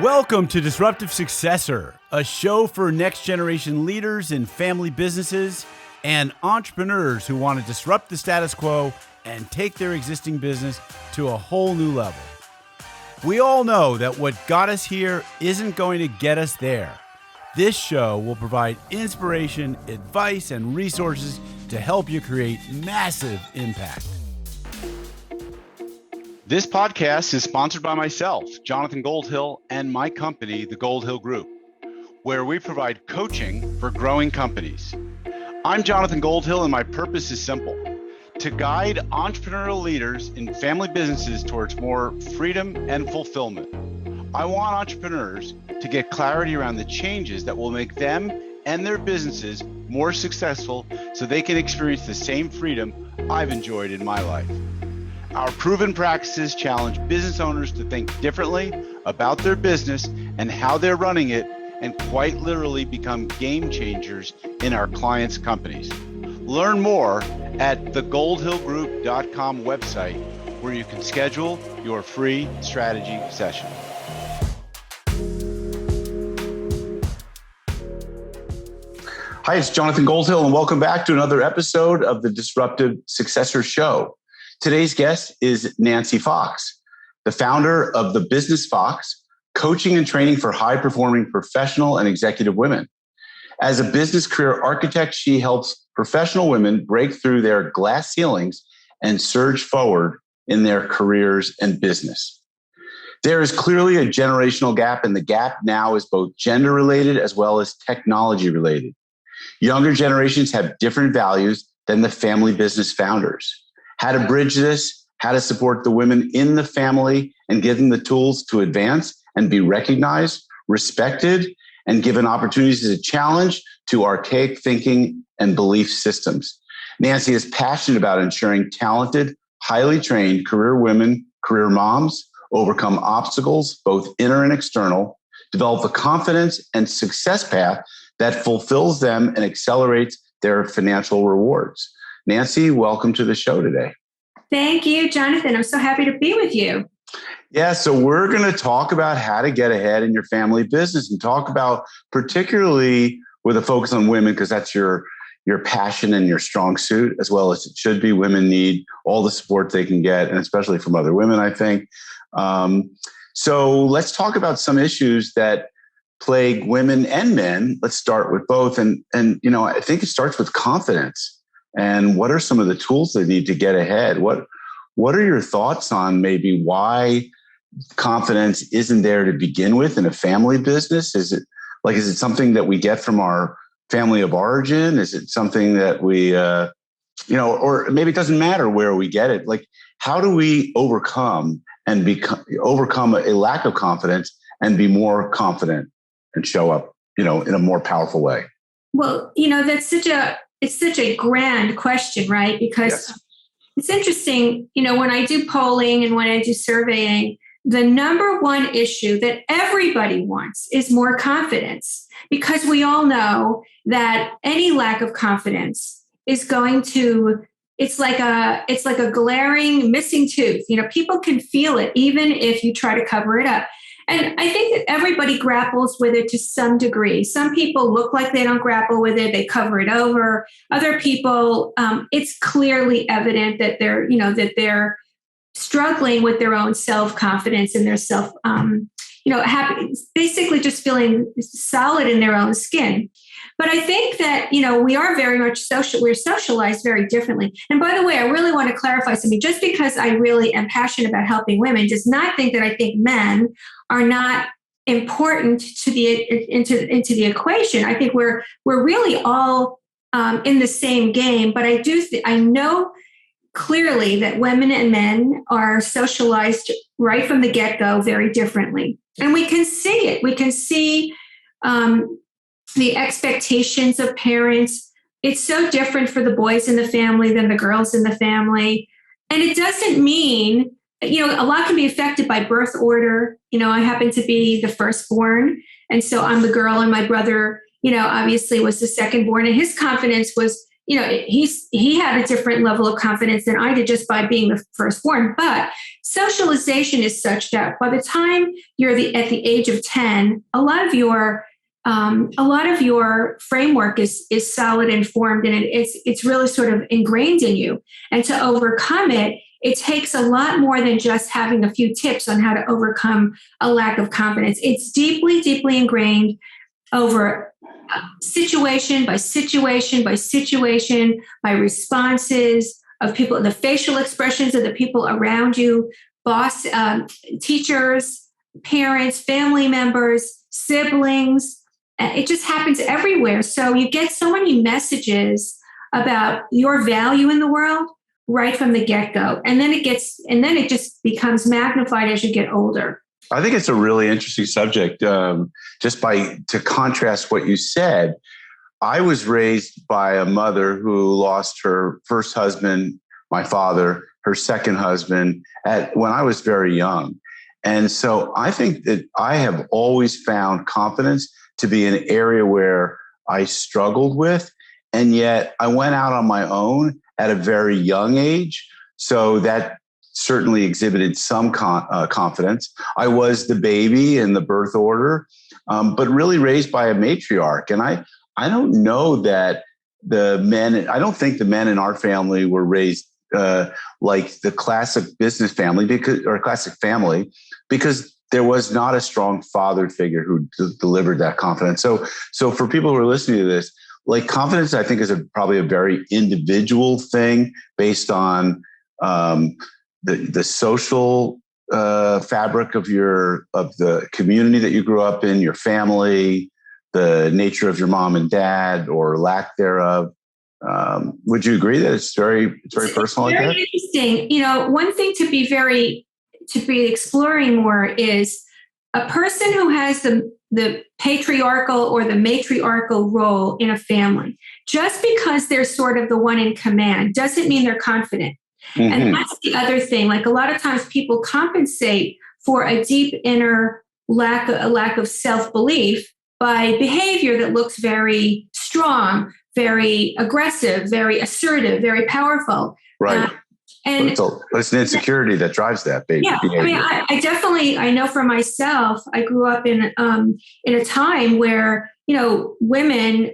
Welcome to Disruptive Successor, a show for next generation leaders in family businesses and entrepreneurs who want to disrupt the status quo and take their existing business to a whole new level. We all know that what got us here isn't going to get us there. This show will provide inspiration, advice, and resources to help you create massive impact. This podcast is sponsored by myself, Jonathan Goldhill, and my company, the Goldhill Group, where we provide coaching for growing companies. I'm Jonathan Goldhill, and my purpose is simple: to guide entrepreneurial leaders in family businesses towards more freedom and fulfillment. I want entrepreneurs to get clarity around the changes that will make them and their businesses more successful so they can experience the same freedom I've enjoyed in my life. Our proven practices challenge business owners to think differently about their business and how they're running it, and quite literally become game changers in our clients' companies. Learn more at thegoldhillgroup.com website, where you can schedule your free strategy session. Hi, it's Jonathan Goldhill, and welcome back to another episode of the Disruptive Successor Show. Today's guest is Nancy Fox, the founder of the Business Fox, coaching and training for high-performing professional and executive women. As a business career architect, she helps professional women break through their glass ceilings and surge forward in their careers and business. There is clearly a generational gap, and the gap now is both gender-related as well as technology-related. Younger generations have different values than the family business founders. How to bridge this, how to support the women in the family and give them the tools to advance and be recognized, respected, and given opportunities to challenge to archaic thinking and belief systems. Nancy is passionate about ensuring talented, highly trained career women, career moms, overcome obstacles, both inner and external, develop the confidence and success path that fulfills them and accelerates their financial rewards. Nancy, welcome to the show today. Thank you, Jonathan. I'm so happy to be with you. Yeah, so we're going to talk about how to get ahead in your family business and talk about, particularly with a focus on women, because that's your passion and your strong suit, as well as it should be. Women need all the support they can get, and especially from other women, I think. So let's talk about some issues that plague women and men. Let's start with both. And I think it starts with confidence. And what are some of the tools they need to get ahead? What are your thoughts on maybe why confidence isn't there to begin with in a family business? Is it something that we get from our family of origin? Is it something that we, or maybe it doesn't matter where we get it? Like, how do we overcome a lack of confidence and be more confident and show up, in a more powerful way? Well, it's such a grand question, right? Because It's interesting, when I do polling and when I do surveying, the number one issue that everybody wants is more confidence, because we all know that any lack of confidence is it's like a glaring missing tooth. People can feel it even if you try to cover it up. And I think that everybody grapples with it to some degree. Some people look like they don't grapple with it. They cover it over. Other people, it's clearly evident that they're struggling with their own self-confidence and their happy, basically just feeling solid in their own skin. But I think that, we are very much we're socialized very differently. And by the way, I really want to clarify something. Just because I really am passionate about helping women does not think that I think men are not important to into the equation. I think we're really all in the same game. But I know clearly that women and men are socialized right from the get-go very differently. And we can see it. We can see the expectations of parents. It's so different for the boys in the family than the girls in the family. And it doesn't mean, a lot can be affected by birth order. I happen to be the firstborn. And so I'm the girl, and my brother, obviously was the secondborn. And his confidence was he had a different level of confidence than I did just by being the firstborn. But socialization is such that by the time you're at the age of 10, a lot of your framework is solid and formed, and it's really sort of ingrained in you. And to overcome it, it takes a lot more than just having a few tips on how to overcome a lack of confidence. It's deeply, deeply ingrained over situation by situation by situation, by responses of people, the facial expressions of the people around you, teachers, parents, family members, siblings. It just happens everywhere. So you get so many messages about your value in the world right from the get-go. And then it just becomes magnified as you get older. I think it's a really interesting subject. To contrast what you said, I was raised by a mother who lost her first husband, my father, her second husband when I was very young. And so I think that I have always found confidence to be an area where I struggled with. And yet I went out on my own at a very young age. So that certainly exhibited some confidence. I was the baby in the birth order, but really raised by a matriarch. And I don't know that I don't think the men in our family were raised like the classic business family classic family, because there was not a strong father figure who delivered that confidence. So for people who are listening to this, like confidence, I think is probably a very individual thing based on the social fabric of the community that you grew up in, your family, the nature of your mom and dad or lack thereof. Would you agree that it's very personal like that? Very interesting. One thing to be exploring more is a person who has the patriarchal or the matriarchal role in a family. Just because they're sort of the one in command doesn't mean they're confident. Mm-hmm. And that's the other thing. Like a lot of times people compensate for a deep inner lack of self-belief by behavior that looks very strong, very aggressive, very assertive, very powerful. Right. And it's an insecurity that drives that baby. Yeah, behavior. I mean, I know for myself, I grew up in a time where, women,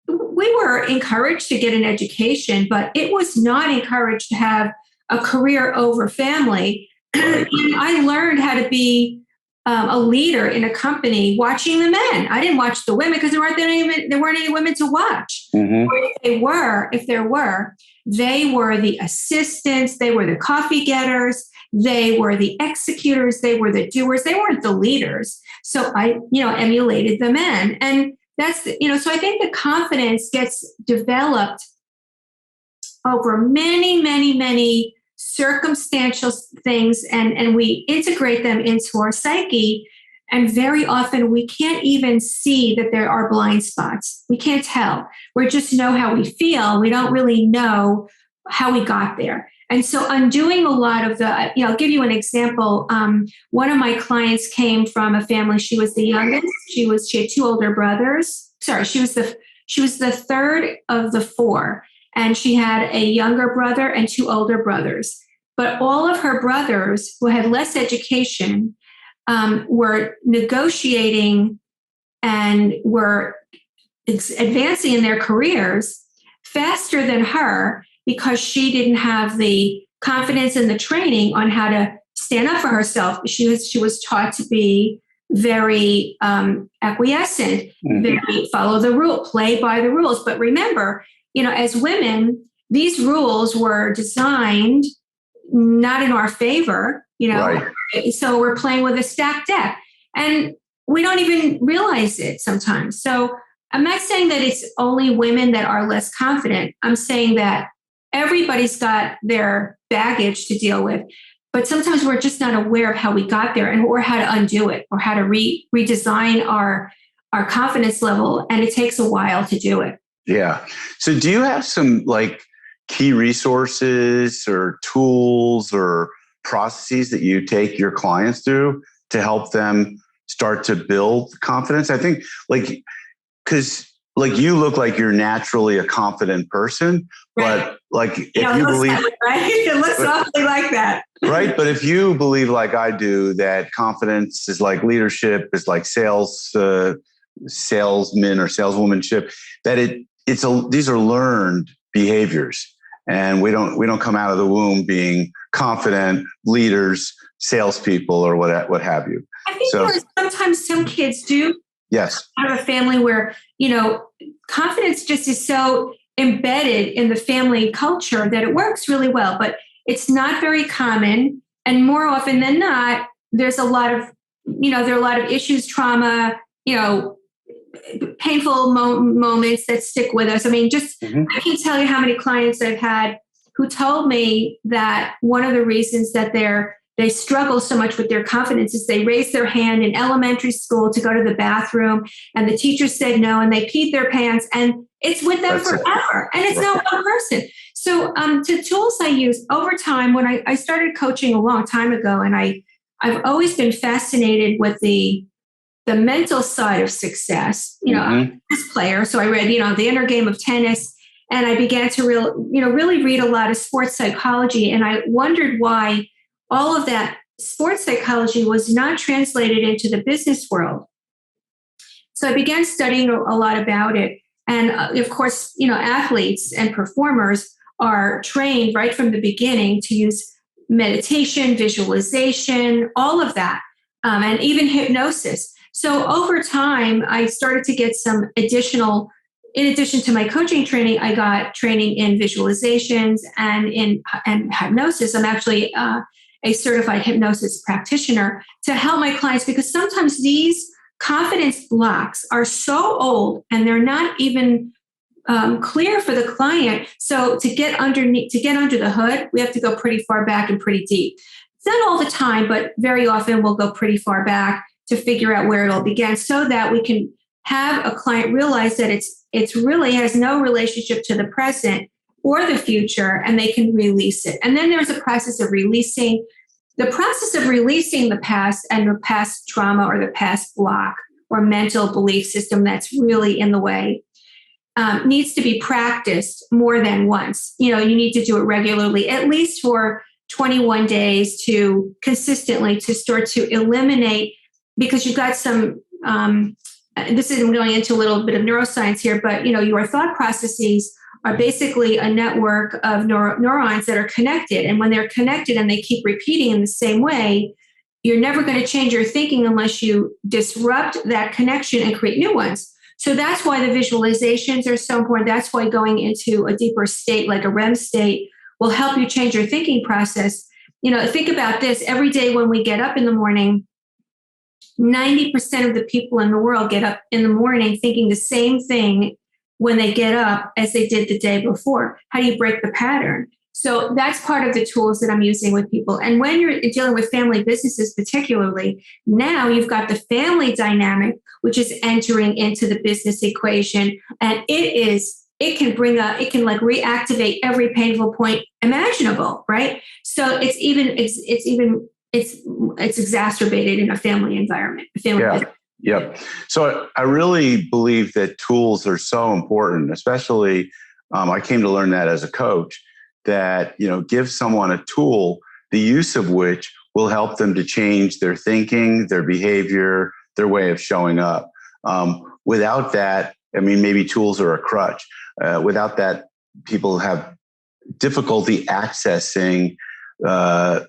we were encouraged to get an education, but it was not encouraged to have a career over family. Right. And I learned how to be a leader in a company watching the men. I didn't watch the women because there weren't any women to watch. Mm-hmm. Or if there were, they were the assistants, they were the coffee getters, they were the executors, they were the doers, they weren't the leaders. So I, emulated the men. And that's, so I think the confidence gets developed over many, many, many circumstantial things, and we integrate them into our psyche. And very often we can't even see that there are blind spots. We can't tell. We just know how we feel. We don't really know how we got there. And so undoing a lot of I'll give you an example. One of my clients came from a family. She was the youngest. She had two older brothers. Sorry, she was the third of the four. And she had a younger brother and two older brothers. But all of her brothers who had less education were negotiating and were advancing in their careers faster than her because she didn't have the confidence and the training on how to stand up for herself. She was taught to be very acquiescent, very follow the rule, play by the rules. But remember, as women, these rules were designed not in our favor, right. So we're playing with a stacked deck and we don't even realize it sometimes. So I'm not saying that it's only women that are less confident. I'm saying that everybody's got their baggage to deal with, but sometimes we're just not aware of how we got there or how to undo it or how to redesign our confidence level. And it takes a while to do it. Yeah. So do you have some key resources or tools or processes that you take your clients through to help them start to build confidence? I think because like you look like you're naturally a confident person, right. but like if you believe, right? It looks awfully like that. Right. But if you believe like I do, that confidence is like leadership, is like salesman or saleswomanship, that these are learned behaviors. And we don't come out of the womb being confident leaders, salespeople, or what have you. I think sometimes some kids do. Yes. Out of a family where, confidence just is so embedded in the family culture that it works really well, but it's not very common. And more often than not, there's a lot of, there are a lot of issues, trauma, painful moments that stick with us. I mean, I can't tell you how many clients I've had who told me that one of the reasons that they struggle so much with their confidence is they raised their hand in elementary school to go to the bathroom and the teacher said no and they peed their pants and it's with them forever. And it's not one person. So the tools I use over time, when I started coaching a long time ago, and I've always been fascinated with the mental side of success, I'm a tennis player. So I read, The Inner Game of Tennis, and I began to really read a lot of sports psychology. And I wondered why all of that sports psychology was not translated into the business world. So I began studying a lot about it. And of course, athletes and performers are trained right from the beginning to use meditation, visualization, all of that, and even hypnosis. So over time, I started to get some additional, in addition to my coaching training, I got training in visualizations and hypnosis. I'm actually a certified hypnosis practitioner to help my clients, because sometimes these confidence blocks are so old and they're not even clear for the client. So to get under the hood, we have to go pretty far back and pretty deep. It's not all the time, but very often we'll go pretty far back to figure out where it all began, so that we can have a client realize that it's really has no relationship to the present or the future, and they can release it. And then there's a process of releasing. The process of releasing the past and the past trauma or the past block or mental belief system that's really in the way needs to be practiced more than once. You need to do it regularly, at least for 21 days to consistently to start to eliminate, because you've got some, this is going into a little bit of neuroscience here, but your thought processes are basically a network of neurons that are connected. And when they're connected and they keep repeating in the same way, you're never going to change your thinking unless you disrupt that connection and create new ones. So that's why the visualizations are so important. That's why going into a deeper state, like a REM state, will help you change your thinking process. Think about this. Every day when we get up in the morning, 90% of the people in the world get up in the morning thinking the same thing when they get up as they did the day before. How do you break the pattern? So that's part of the tools that I'm using with people. And when you're dealing with family businesses, particularly, now you've got the family dynamic, which is entering into the business equation. And it can reactivate every painful point imaginable, right? So it's exacerbated in a family environment. Yep. So I really believe that tools are so important, especially I came to learn that as a coach, that, give someone a tool, the use of which will help them to change their thinking, their behavior, their way of showing up. Without that, maybe tools are a crutch. Without that, people have difficulty accessing the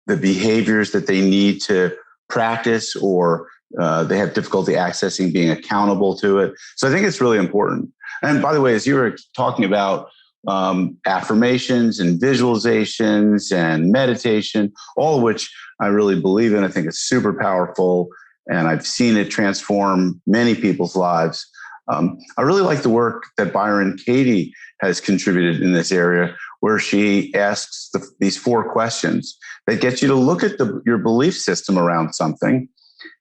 behaviors that they need to practice, or they have difficulty accessing being accountable to it. So I think it's really important. And by the way, as you were talking about affirmations and visualizations and meditation, all of which I really believe in, I think it's super powerful, and I've seen it transform many people's lives. I really like the work that Byron Katie has contributed in this area, where she asks these 4 questions that get you to look at your belief system around something,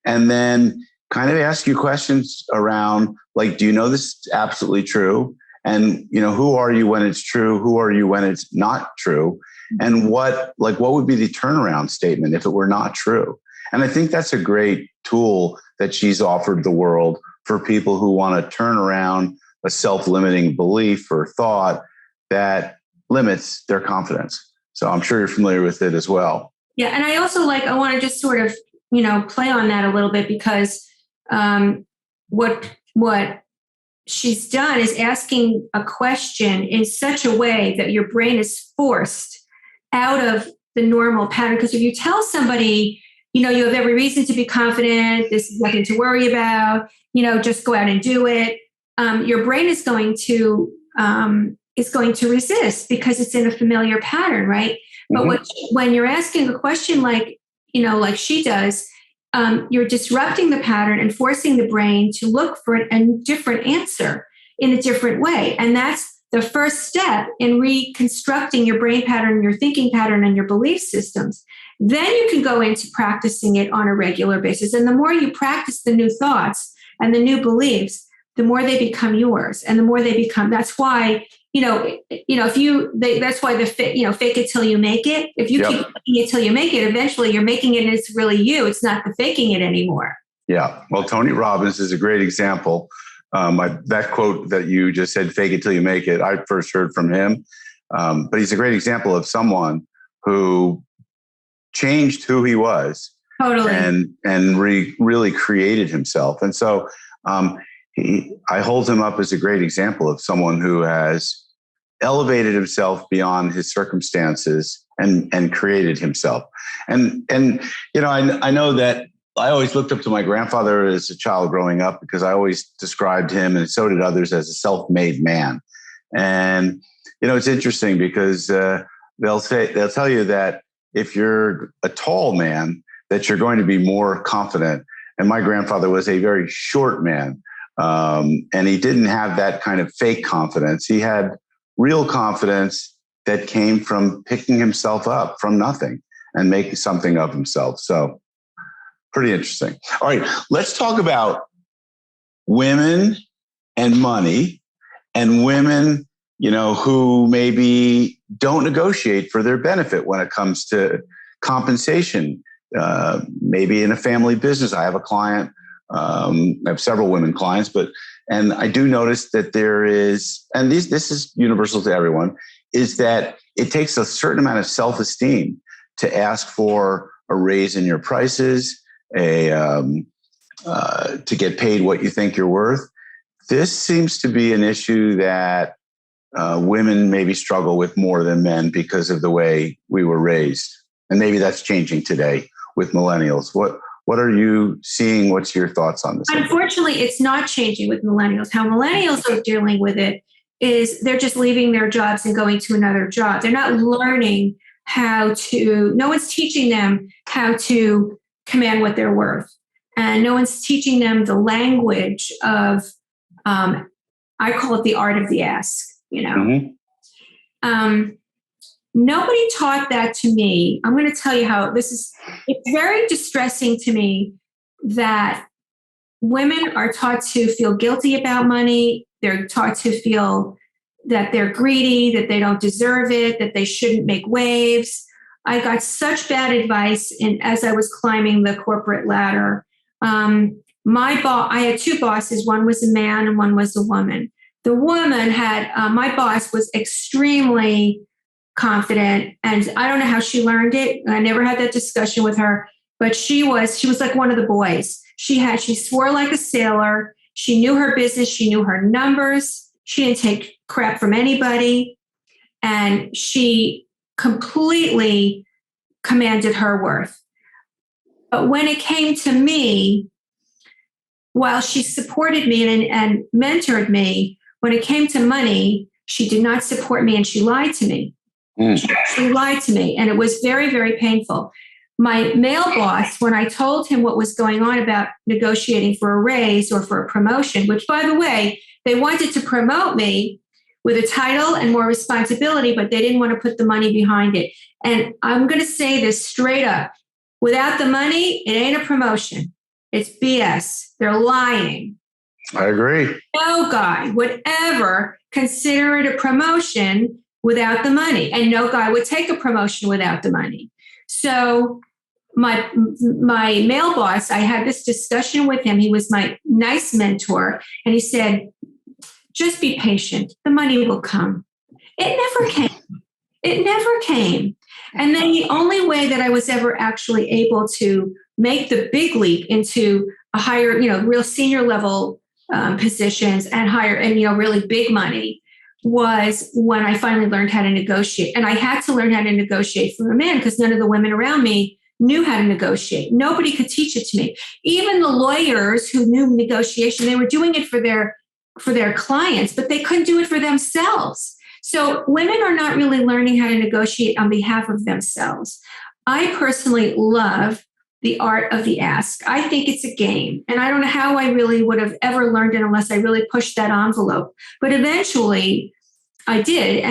and then kind of ask you questions around, like, do you know this is absolutely true? And, who are you when it's true? Who are you when it's not true? And what would be the turnaround statement if it were not true? And I think that's a great tool that she's offered the world for people who want to turn around a self-limiting belief or thought that limits their confidence. So I'm sure you're familiar with it as well. Yeah. And I also I want to just sort of, play on that a little bit, because what she's done is asking a question in such a way that your brain is forced out of the normal pattern. Because if you tell somebody, you have every reason to be confident, this is nothing to worry about, just go out and do it, your brain is going to resist because it's in a familiar pattern, right? Mm-hmm. But when you're asking a question like she does, you're disrupting the pattern and forcing the brain to look for a different answer in a different way. And that's the first step in reconstructing your brain pattern, your thinking pattern, and your belief systems. Then you can go into practicing it on a regular basis. And the more you practice the new thoughts and the new beliefs, the more they become yours, and the more they become. That's why that's why fake it till you make it. If you keep faking it till you make it, eventually you're making it and it's really you. It's not the faking it anymore. Yeah. Well, Tony Robbins is a great example. That quote that you just said, fake it till you make it, I first heard from him. But he's a great example of someone who changed who he was. Totally. And really created himself. And so I hold him up as a great example of someone who has elevated himself beyond his circumstances and created himself. And I know that I always looked up to my grandfather as a child growing up, because I always described him, and so did others, as a self-made man. And it's interesting because they'll tell you that if you're a tall man, that you're going to be more confident. And my grandfather was a very short man. And he didn't have that kind of fake confidence. He had real confidence that came from picking himself up from nothing and making something of himself. So pretty interesting. All right, let's talk about women and money, and women, who maybe don't negotiate for their benefit when it comes to compensation. Maybe in a family business. I have a client. I have several women clients, and I do notice that there is, and this is universal to everyone, is that it takes a certain amount of self-esteem to ask for a raise in your prices, to get paid what you think you're worth. This seems to be an issue that women maybe struggle with more than men because of the way we were raised. And maybe that's changing today with millennials. What are you seeing? What's your thoughts on this? Unfortunately, it's not changing with millennials. How millennials are dealing with it is they're just leaving their jobs and going to another job. They're not learning no one's teaching them how to command what they're worth. And no one's teaching them the language of, I call it the art of the ask, Mm-hmm. Nobody taught that to me. I'm going to tell you how it's very distressing to me that women are taught to feel guilty about money. They're taught to feel that they're greedy, that they don't deserve it, that they shouldn't make waves. I got such bad advice as I was climbing the corporate ladder. I had two bosses. One was a man and one was a woman. The woman my boss was extremely confident, and I don't know how she learned it. I never had that discussion with her, but she was like one of the boys. She swore like a sailor. She knew her business. She knew her numbers. She didn't take crap from anybody, and she completely commanded her worth. But when it came to me, while she supported me and mentored me, when it came to money, she did not support me, and she lied to me. She lied to me, and it was very, very painful. My male boss, when I told him what was going on about negotiating for a raise or for a promotion, which, by the way, they wanted to promote me with a title and more responsibility, but they didn't want to put the money behind it. And I'm going to say this straight up. Without the money, it ain't a promotion. It's BS. They're lying. I agree. No guy would ever consider it a promotion without the money. And no guy would take a promotion without the money. So my male boss, I had this discussion with him. He was my nice mentor. And he said, just be patient. The money will come. It never came. It never came. And then the only way that I was ever actually able to make the big leap into a higher, real senior level positions and higher and, really big money was when I finally learned how to negotiate. And I had to learn how to negotiate from a man because none of the women around me knew how to negotiate. Nobody could teach it to me. Even the lawyers who knew negotiation, they were doing it for their clients, but they couldn't do it for themselves. So women are not really learning how to negotiate on behalf of themselves. I personally love the art of the ask. I think it's a game. And I don't know how I really would have ever learned it unless I really pushed that envelope. But eventually I did.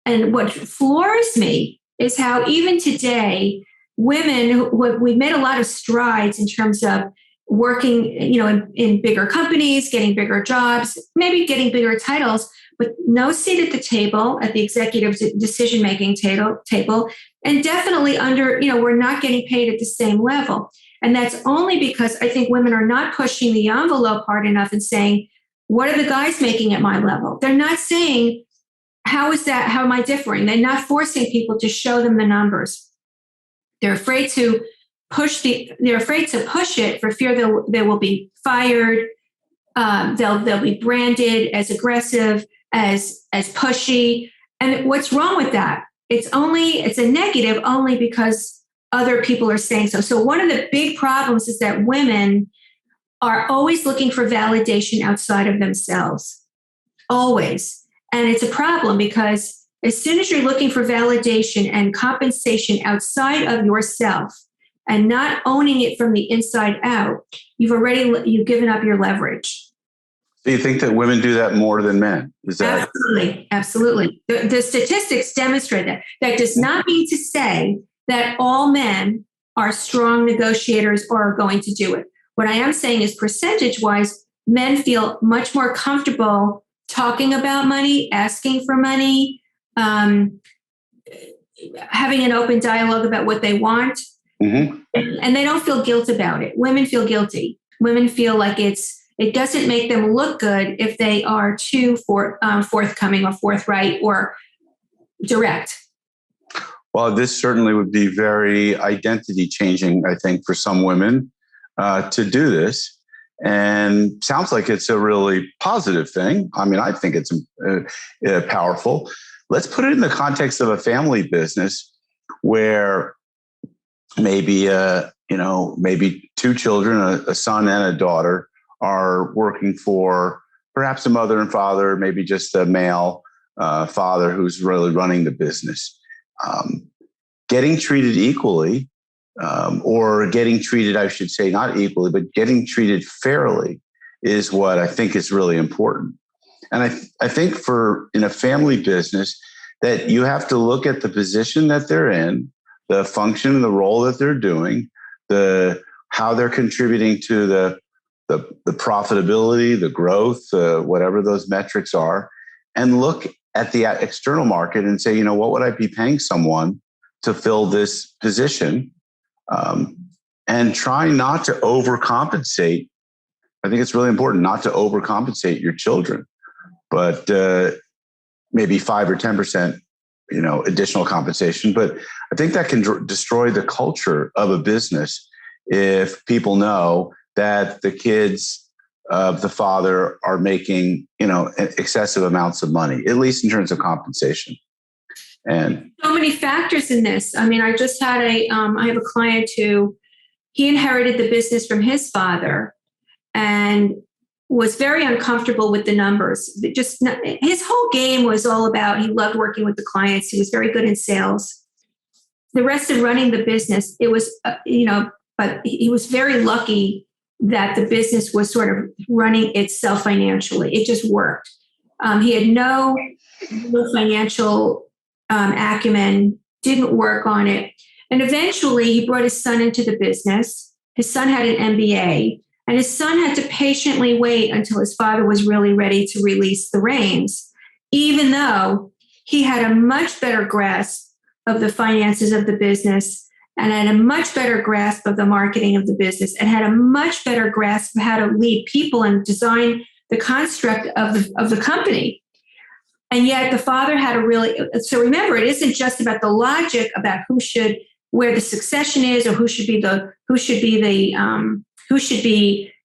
And what floors me is how even today, women, we've made a lot of strides in terms of working, in bigger companies, getting bigger jobs, maybe getting bigger titles, but no seat at the table, at the executive decision-making table, and definitely under, we're not getting paid at the same level. And that's only because I think women are not pushing the envelope hard enough and saying, what are the guys making at my level? They're not saying, how am I differing? They're not forcing people to show them the numbers. They're afraid to push it for fear they will be fired. They'll be branded as aggressive, as pushy. And what's wrong with that? It's a negative only because other people are saying so. So one of the big problems is that women are always looking for validation outside of themselves. Always. And it's a problem because as soon as you're looking for validation and compensation outside of yourself and not owning it from the inside out, you've given up your leverage. Do you think that women do that more than men? Is that Absolutely. The statistics demonstrate that. That does not mean to say that all men are strong negotiators or are going to do it. What I am saying is percentage-wise, men feel much more comfortable talking about money, asking for money, having an open dialogue about what they want. Mm-hmm. And they don't feel guilt about it. Women feel guilty. Women feel like it doesn't make them look good if they are too forthcoming or forthright or direct. Well, this certainly would be very identity changing, I think, for some women to do this. And sounds like it's a really positive thing. I mean, I think it's powerful. Let's put it in the context of a family business where maybe, maybe two children, a son and a daughter, are working for perhaps a mother and father, maybe just a male father who's really running the business. Getting treated equally, or getting treated, I should say, not equally, but getting treated fairly is what I think is really important. And I think in a family business that you have to look at the position that they're in, the function and the role that they're doing, how they're contributing to the profitability, the growth, whatever those metrics are, and look at the external market and say, what would I be paying someone to fill this position? And try not to overcompensate. I think it's really important not to overcompensate your children, but maybe 5 or 10%, additional compensation. But I think that can destroy the culture of a business if people know that the kids of the father are making, excessive amounts of money, at least in terms of compensation. And so many factors in this. I mean, I just had I have a client who he inherited the business from his father and was very uncomfortable with the numbers. His whole game was all about, he loved working with the clients. He was very good in sales. The rest of running the business, it was, but he was very lucky that the business was sort of running itself financially. It just worked. He had no financial acumen, didn't work on it. And eventually he brought his son into the business. His son had an MBA, and his son had to patiently wait until his father was really ready to release the reins, even though he had a much better grasp of the finances of the business and had a much better grasp of the marketing of the business and had a much better grasp of how to lead people and design the construct of the company. And yet the father had a really, so remember, it isn't just about the logic about where the succession is, or who should be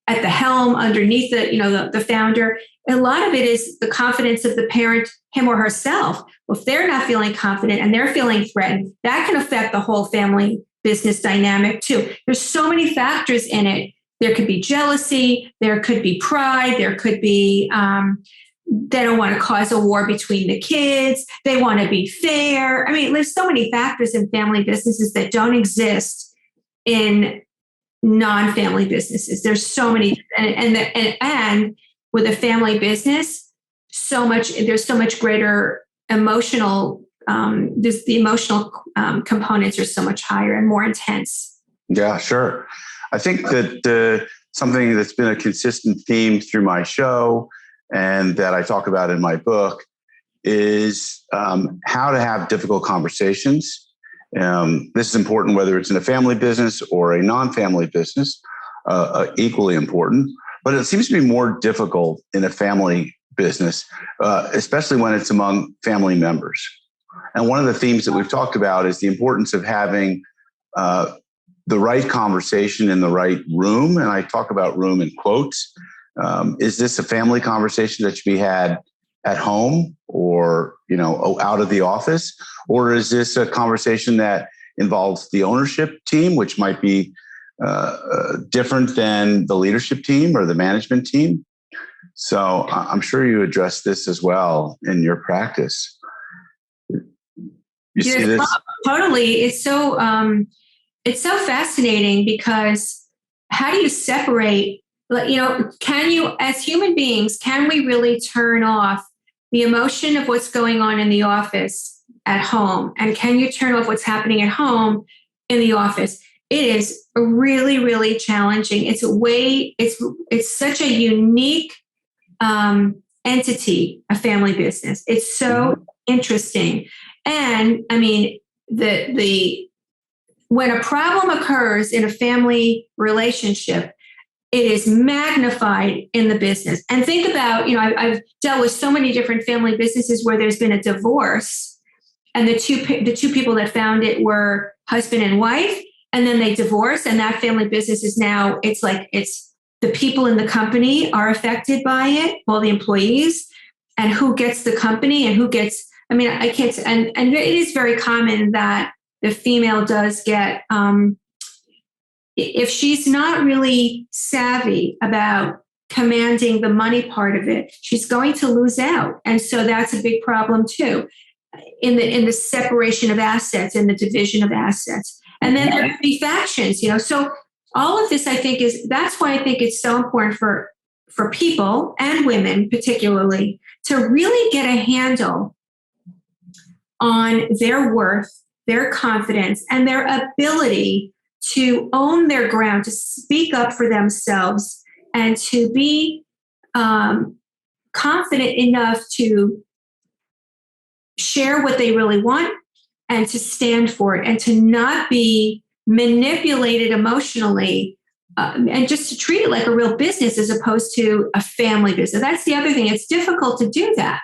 at the helm underneath the founder. A lot of it is the confidence of the parent, him or herself. Well, if they're not feeling confident and they're feeling threatened, that can affect the whole family business dynamic too. There's so many factors in it. There could be jealousy, there could be pride, there could be they don't want to cause a war between the kids. They want to be fair. I mean, there's so many factors in family businesses that don't exist in non-family businesses. There's so many, and with a family business, there's so much greater emotional. The emotional components are so much higher and more intense. Yeah, sure. I think that something that's been a consistent theme through my show and that I talk about in my book is how to have difficult conversations. This is important whether it's in a family business or a non-family business, equally important. But it seems to be more difficult in a family business, especially when it's among family members. And one of the themes that we've talked about is the importance of having the right conversation in the right room. And I talk about room in quotes. Is this a family conversation that should be had at home or, out of the office? Or is this a conversation that involves the ownership team, which might be different than the leadership team or the management team? So I'm sure you address this as well in your practice. You see this? Totally. It's so fascinating because how do you separate? Can you, as human beings, can we really turn off the emotion of what's going on in the office at home? And can you turn off what's happening at home in the office? It is really, really challenging. It's such a unique entity, a family business. It's so interesting. And I mean, when a problem occurs in a family relationship, it is magnified in the business. And think about, I've dealt with so many different family businesses where there's been a divorce, and the two people that found it were husband and wife, and then they divorce, and that family business is now, it's the people in the company are affected by it, all the employees, and who gets the company and who gets, and it is very common that the female does get, if she's not really savvy about commanding the money part of it, she's going to lose out. And so that's a big problem too, in the separation of assets and the division of assets. And then there could be factions, So all of this, I think, that's why I think it's so important for people and women particularly to really get a handle on their worth, their confidence, and their ability to own their ground, to speak up for themselves, and to be confident enough to share what they really want and to stand for it, and to not be manipulated emotionally, and just to treat it like a real business as opposed to a family business. That's the other thing. It's difficult to do that.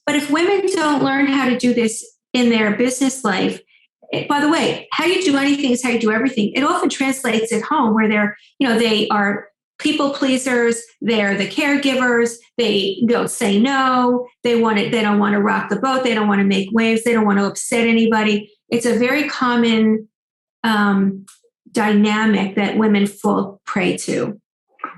But if women don't learn how to do this in their business life, by the way, how you do anything is how you do everything. It often translates at home where they are people pleasers. They're the caregivers. They don't say no. They don't want to rock the boat. They don't want to make waves. They don't want to upset anybody. It's a very common dynamic that women fall prey to.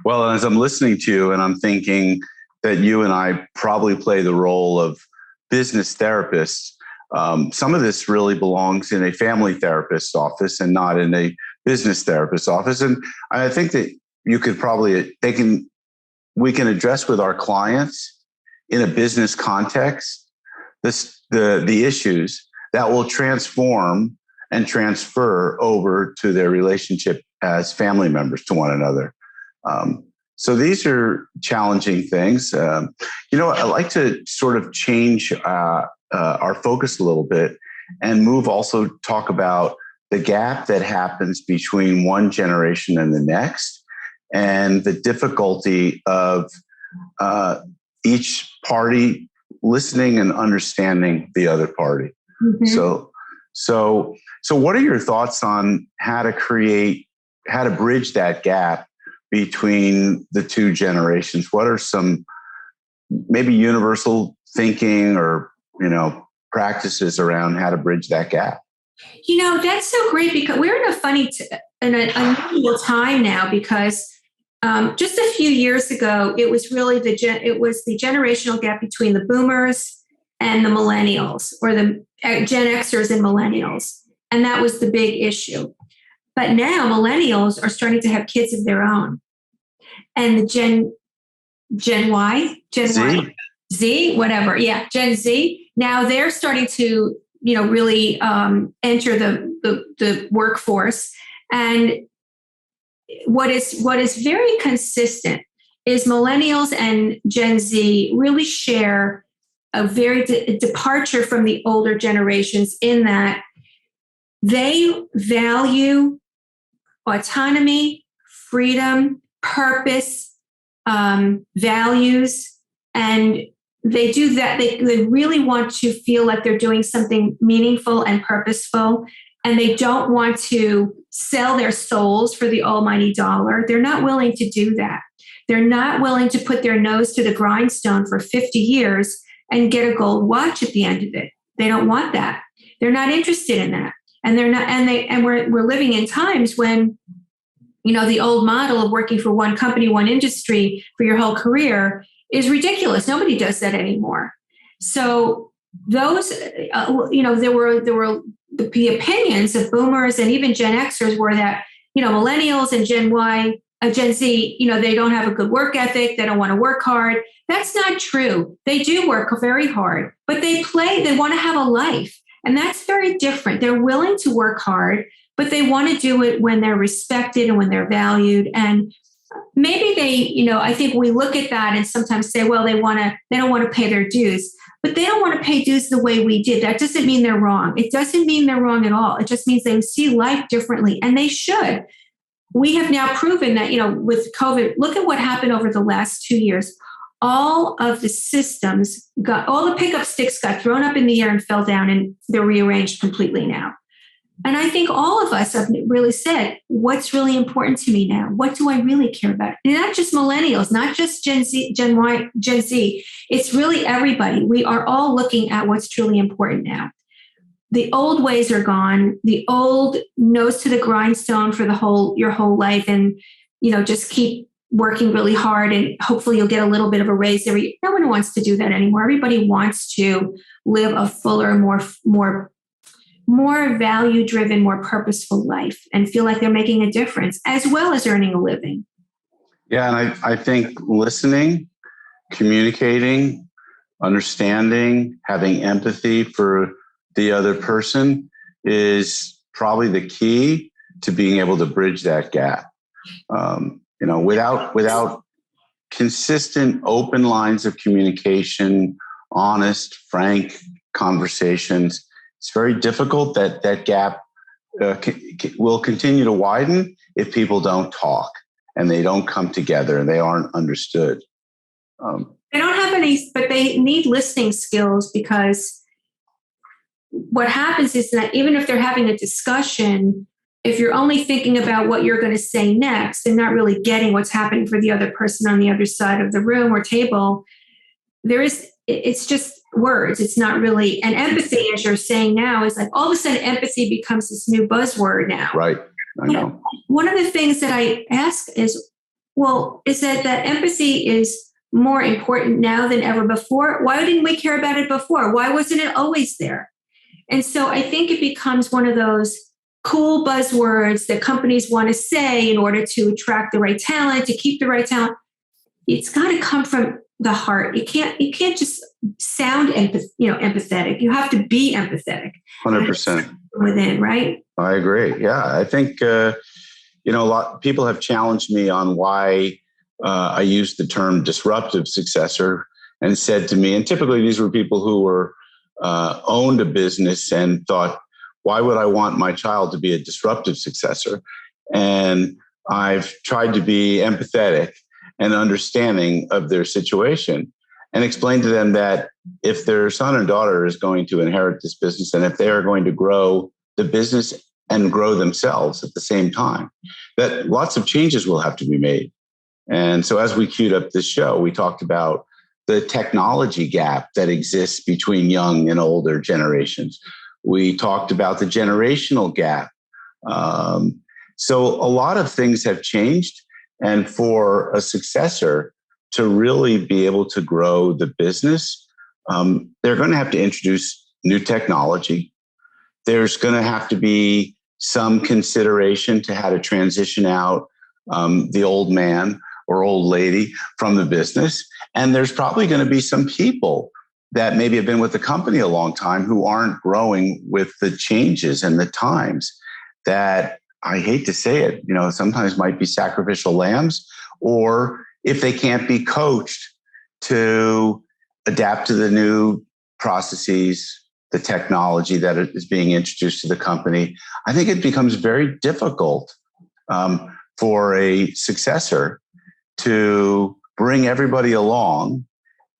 Well, as I'm listening to you and I'm thinking that you and I probably play the role of business therapists, some of this really belongs in a family therapist's office and not in a business therapist's office. And I think that we can address with our clients in a business context the issues that will transform and transfer over to their relationship as family members to one another. So these are challenging things. I'd like to sort of change our focus a little bit and talk about the gap that happens between one generation and the next, and the difficulty of each party listening and understanding the other party. Mm-hmm. So what are your thoughts on how to bridge that gap between the two generations? What are some maybe universal thinking or, practices around how to bridge that gap? That's so great, because we're in a funny, unusual time now, because just a few years ago, it was really the generational gap between the boomers and the millennials, or the Gen Xers and millennials. And that was the big issue. But now millennials are starting to have kids of their own. And the Gen Z, whatever. Yeah, Gen Z. Now they're starting to, really enter the workforce. And what is very consistent is millennials and Gen Z really share a very departure from the older generations, in that they value autonomy, freedom, purpose, values, and they do that. They really want to feel like they're doing something meaningful and purposeful, and they don't want to sell their souls for the almighty dollar. They're not willing to do that. They're not willing to put their nose to the grindstone for 50 years and get a gold watch at the end of it. They don't want that. They're not interested in that. And they're not, and we're living in times when, the old model of working for one company, one industry for your whole career is ridiculous. Nobody does that anymore. So those, there were the opinions of boomers and even Gen Xers were that, millennials and Gen Z, they don't have a good work ethic. They don't want to work hard. That's not true. They do work very hard, but they want to have a life. And that's very different. They're willing to work hard, but they want to do it when they're respected and when they're valued. And maybe they, I think we look at that and sometimes say, well, they don't want to pay their dues, but they don't want to pay dues the way we did. That doesn't mean they're wrong. It doesn't mean they're wrong at all. It just means they see life differently, and they should. We have now proven that, with COVID, look at what happened over the last 2 years. All of the systems all the pickup sticks got thrown up in the air and fell down, and they're rearranged completely now. And I think all of us have really said, what's really important to me now? What do I really care about? And not just millennials, not just Gen Z, Gen Y, Gen Z. It's really everybody. We are all looking at what's truly important now. The old ways are gone. The old nose to the grindstone for your whole life, and just keep working really hard, and hopefully you'll get a little bit of a raise. No one wants to do that anymore. Everybody wants to live a fuller, more value-driven, more purposeful life, and feel like they're making a difference, as well as earning a living. Yeah, and I think listening, communicating, understanding, having empathy for the other person is probably the key to being able to bridge that gap. Without consistent, open lines of communication, honest, frank conversations, it's very difficult. That gap will continue to widen if people don't talk and they don't come together and they aren't understood. They don't have any, but they need listening skills, because what happens is that even if they're having a discussion, if you're only thinking about what you're going to say next and not really getting what's happening for the other person on the other side of the room or table, it's just words. It's not really, and empathy, as you're saying now, is like all of a sudden empathy becomes this new buzzword now. Right. I know. One of the things that I ask is, well, is that empathy is more important now than ever before? Why didn't we care about it before? Why wasn't it always there? And so I think it becomes one of those cool buzzwords that companies want to say in order to attract the right talent, to keep the right talent. It's got to come from the heart. It can't just sound empathetic. You have to be empathetic. 100% within, right? I agree. Yeah, I think a lot of people have challenged me on why I used the term disruptive successor, and said to me, and typically these were people who were owned a business and thought, why would I want my child to be a disruptive successor? And I've tried to be empathetic and understanding of their situation and explain to them that if their son or daughter is going to inherit this business, and if they are going to grow the business and grow themselves at the same time, that lots of changes will have to be made. And so as we queued up this show, we talked about the technology gap that exists between young and older generations. We talked about the generational gap. So a lot of things have changed. And for a successor to really be able to grow the business, they're going to have to introduce new technology. There's going to have to be some consideration to how to transition out the old man or old lady from the business. And there's probably going to be some people that maybe have been with the company a long time who aren't growing with the changes and the times that, I hate to say it, sometimes might be sacrificial lambs, or if they can't be coached to adapt to the new processes, the technology that is being introduced to the company, I think it becomes very difficult for a successor to bring everybody along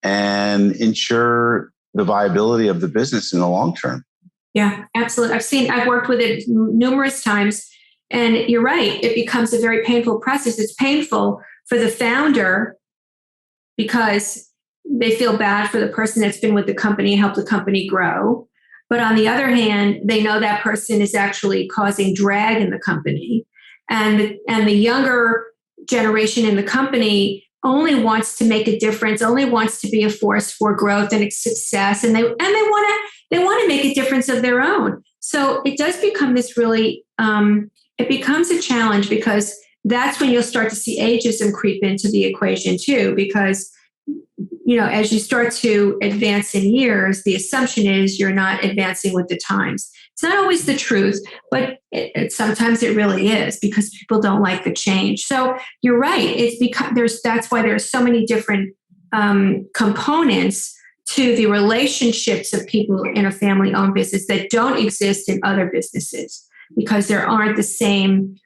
and ensure the viability of the business in the long term. Yeah, absolutely. I've worked with it numerous times, and you're right. It becomes a very painful process. It's painful for the founder because they feel bad for the person that's been with the company and helped the company grow. But on the other hand, they know that person is actually causing drag in the company. And the younger generation in the company only wants to make a difference, only wants to be a force for growth and success. And they want to make a difference of their own. So it does become this really, it becomes a challenge, because that's when you'll start to see ageism creep into the equation too, because as you start to advance in years, the assumption is you're not advancing with the times. It's not always the truth, but sometimes it really is, because people don't like the change. So you're right. That's why there's so many different components to the relationships of people in a family-owned business that don't exist in other businesses, because there aren't the same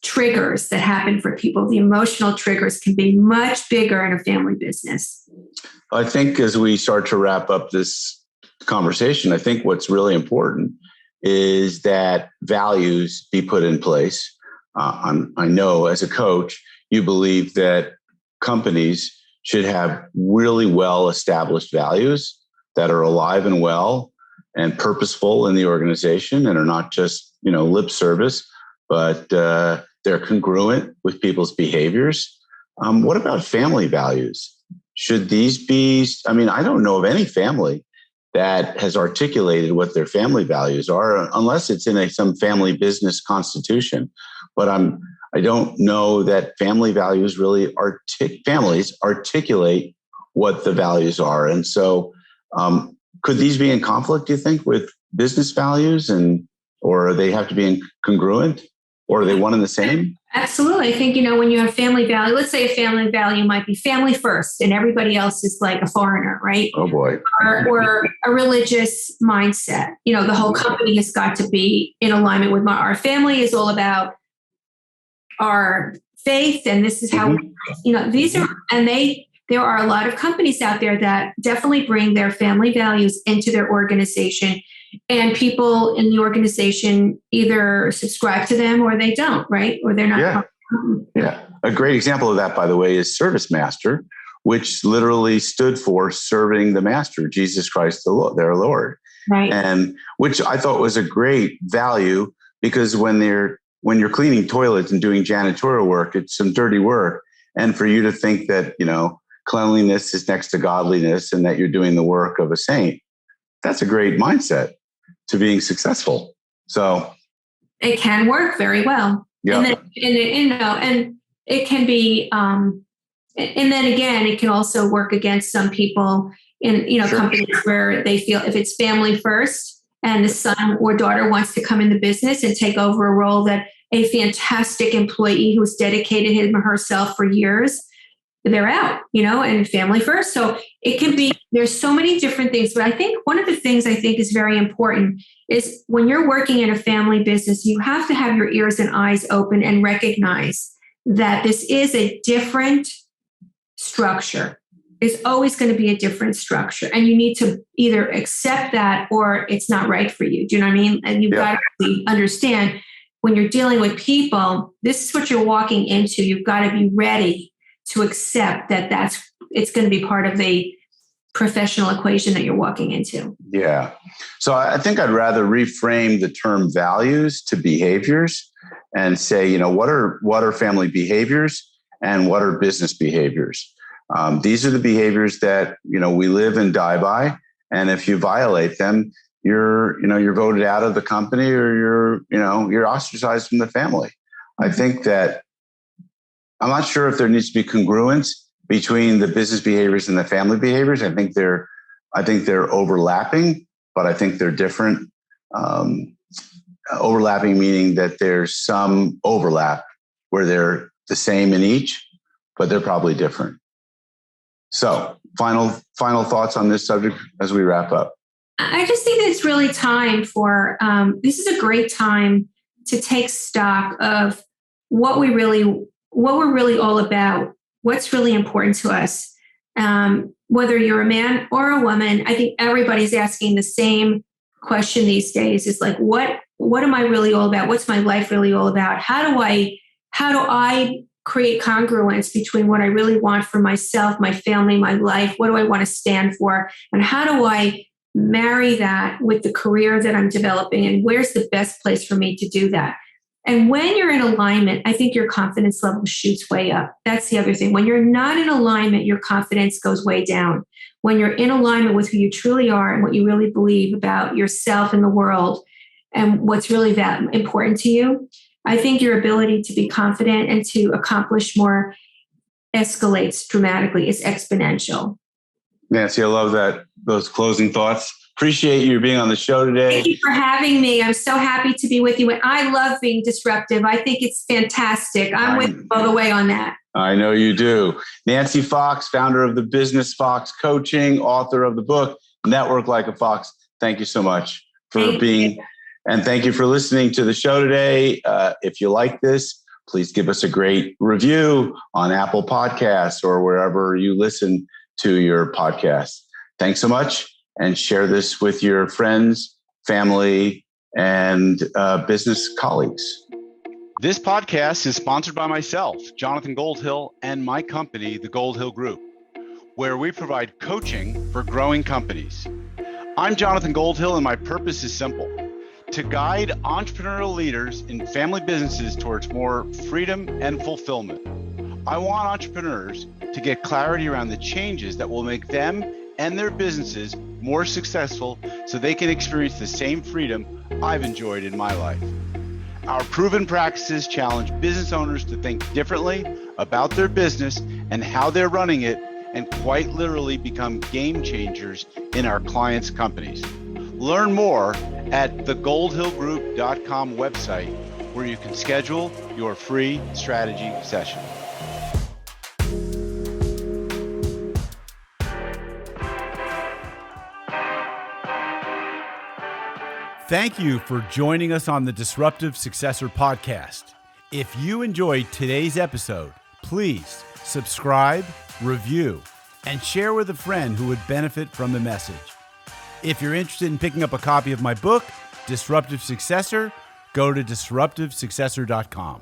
triggers that happen for people. The emotional triggers can be much bigger in a family business. I think as we start to wrap up this conversation, I think what's really important is that values be put in place. I know as a coach, you believe that companies should have really well-established values that are alive and well and purposeful in the organization, and are not just, lip service, but they're congruent with people's behaviors. What about family values? Should these be, I don't know of any family that has articulated what their family values are, unless it's in some family business constitution. But I don't know that family values really families articulate what the values are. And so could these be in conflict, do you think, with business values, or they have to be congruent, or are they one and the same? Absolutely. I think, when you have family value, let's say a family value might be family first and everybody else is like a foreigner, right? Oh boy. Or a religious mindset. The whole company has got to be in alignment with our family is all about our faith, and this is how these are, and there are a lot of companies out there that definitely bring their family values into their organization, and people in the organization either subscribe to them or they don't, right? Or they're not. Yeah. A great example of that, by the way, is Service Master, which literally stood for serving the master, Jesus Christ, their Lord. Right. And which I thought was a great value, because when you're cleaning toilets and doing janitorial work, it's some dirty work. And for you to think that, cleanliness is next to godliness and that you're doing the work of a saint, that's a great mindset to being successful. So it can work very well. Yeah. And it can be, and then again, it can also work against some people in, Sure. companies where they feel if it's family first and the son or daughter wants to come in the business and take over a role that a fantastic employee who's dedicated him or herself for years, they're out, and family first. So it can be, there's so many different things. But I think one of the things I think is very important is when you're working in a family business, you have to have your ears and eyes open and recognize that this is a different structure. It's always going to be a different structure. And you need to either accept that or it's not right for you. Do you know what I mean? And you've got to really understand when you're dealing with people, this is what you're walking into. You've got to be ready to accept that it's going to be part of the professional equation that you're walking into. Yeah. So I think I'd rather reframe the term values to behaviors and say, what are family behaviors and what are business behaviors? These are the behaviors that, we live and die by. And if you violate them, you're voted out of the company or you're ostracized from the family. I think that I'm not sure if there needs to be congruence between the business behaviors and the family behaviors. I think they're overlapping, but I think they're different. Overlapping meaning that there's some overlap where they're the same in each, but they're probably different. So final thoughts on this subject as we wrap up. I just think that it's really time for, this is a great time to take stock of what we're really all about, what's really important to us. Whether you're a man or a woman, I think everybody's asking the same question these days. It's like, what am I really all about? What's my life really all about? How do I create congruence between what I really want for myself, my family, my life? What do I want to stand for? And how do I marry that with the career that I'm developing? And where's the best place for me to do that? And when you're in alignment, I think your confidence level shoots way up. That's the other thing. When you're not in alignment, your confidence goes way down. When you're in alignment with who you truly are and what you really believe about yourself and the world and what's really that important to you, I think your ability to be confident and to accomplish more escalates dramatically. It's exponential. Nancy, I love those closing thoughts. Appreciate you being on the show today. Thank you for having me. I'm so happy to be with you. And I love being disruptive. I think it's fantastic. I'm with you all the way on that. I know you do. Nancy Fox, founder of the Business Fox Coaching, author of the book, Network Like a Fox. Thank you so much for being, and thank you for listening to the show today. If you like this, please give us a great review on Apple Podcasts or wherever you listen to your podcasts. Thanks so much. And share this with your friends, family, and business colleagues. This podcast is sponsored by myself, Jonathan Goldhill, and my company, the Goldhill Group, where we provide coaching for growing companies. I'm Jonathan Goldhill, and my purpose is simple: to guide entrepreneurial leaders in family businesses towards more freedom and fulfillment. I want entrepreneurs to get clarity around the changes that will make them and their businesses more successful so they can experience the same freedom I've enjoyed in my life. Our proven practices challenge business owners to think differently about their business and how they're running it, and quite literally become game changers in our clients' companies. Learn more at the goldhillgroup.com website, where you can schedule your free strategy session. Thank you for joining us on the Disruptive Successor podcast. If you enjoyed today's episode, please subscribe, review, and share with a friend who would benefit from the message. If you're interested in picking up a copy of my book, Disruptive Successor, go to disruptivesuccessor.com.